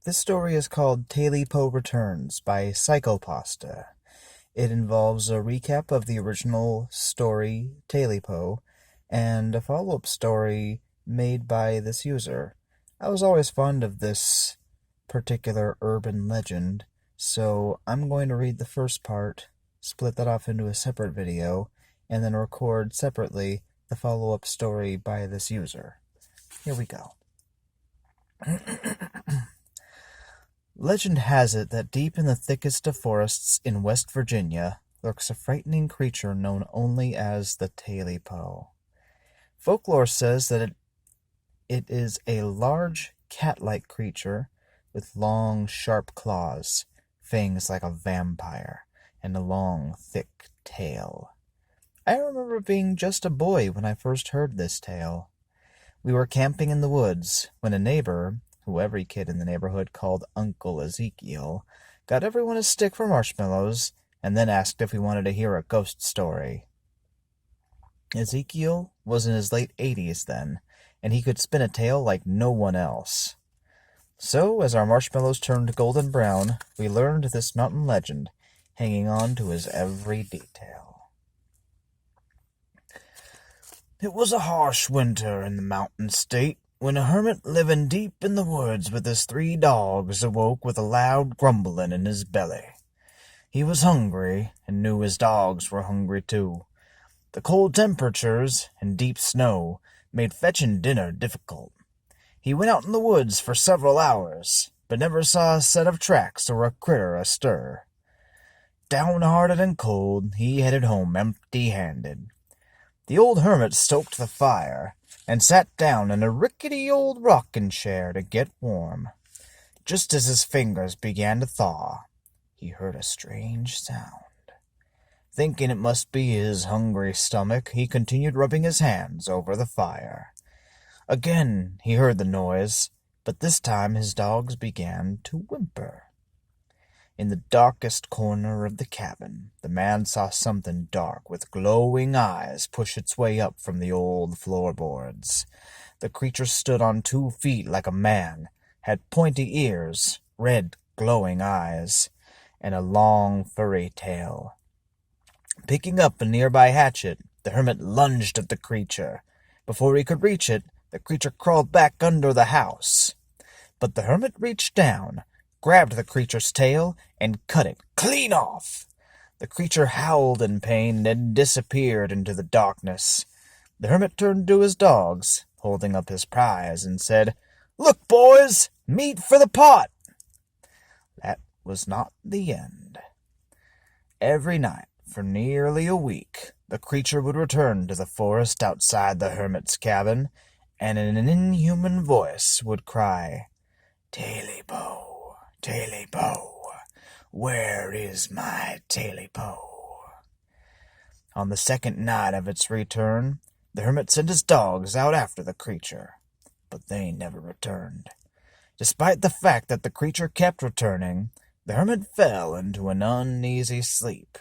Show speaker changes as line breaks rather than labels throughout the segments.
This story is called Tailypo Returns by Psychopasta. It involves a recap of the original story, Tailypo, and a follow-up story made by this user. I was always fond of this particular urban legend, so I'm going to read the first part, split that off into a separate video, and then record separately the follow-up story by this user. Here we go. Legend has it that deep in the thickest of forests in West Virginia lurks a frightening creature known only as the Tailypo. Folklore says that it is a large, cat-like creature with long, sharp claws, fangs like a vampire, and a long, thick tail. I remember being just a boy when I first heard this tale. We were camping in the woods when a neighbor, who every kid in the neighborhood called Uncle Ezekiel, got everyone a stick for marshmallows and then asked if we wanted to hear a ghost story. Ezekiel was in his late 80s then, and he could spin a tale like no one else. So, as our marshmallows turned golden brown, we learned this mountain legend, hanging on to his every detail. It was a harsh winter in the mountain state, when a hermit living deep in the woods with his 3 dogs awoke with a loud grumbling in his belly. He was hungry, and knew his dogs were hungry too. The cold temperatures and deep snow made fetching dinner difficult. He went out in the woods for several hours, but never saw a set of tracks or a critter astir. Downhearted and cold, he headed home empty-handed. The old hermit stoked the fire, and sat down in a rickety old rocking chair to get warm. Just as his fingers began to thaw, he heard a strange sound. Thinking it must be his hungry stomach, he continued rubbing his hands over the fire. Again he heard the noise, but this time his dogs began to whimper. In the darkest corner of the cabin, the man saw something dark with glowing eyes push its way up from the old floorboards. The creature stood on 2 feet like a man, had pointy ears, red glowing eyes, and a long furry tail. Picking up a nearby hatchet, the hermit lunged at the creature. Before he could reach it, the creature crawled back under the house. But the hermit reached down, grabbed the creature's tail, and cut it clean off. The creature howled in pain and disappeared into the darkness. The hermit turned to his dogs, holding up his prize, and said, "Look, boys, meat for the pot!" That was not the end. Every night, for nearly a week, the creature would return to the forest outside the hermit's cabin, and in an inhuman voice would cry, "Tailypo, Tailypo, where is my Tailypo?" On the second night of its return, the hermit sent his dogs out after the creature, but they never returned. Despite the fact that the creature kept returning, the hermit fell into an uneasy sleep.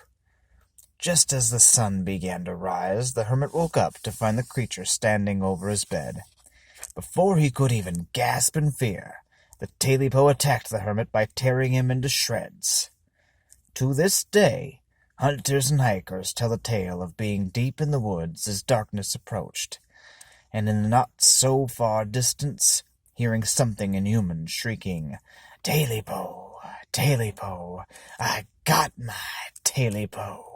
Just as the sun began to rise, the hermit woke up to find the creature standing over his bed. Before he could even gasp in fear, the Tailypo attacked the hermit by tearing him into shreds. To this day, hunters and hikers tell the tale of being deep in the woods as darkness approached, and in the not-so-far distance, hearing something inhuman shrieking, "Tailypo, Tailypo, I got my Tailypo."